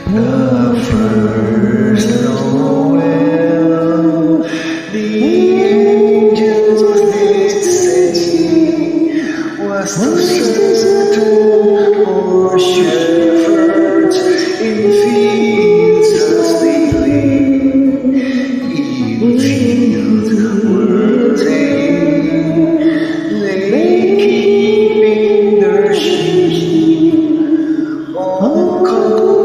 The first Noel, the angels did say, was to certain poor shepherds in fields as they lay. In fields were they keeping their sheep. Oh, come.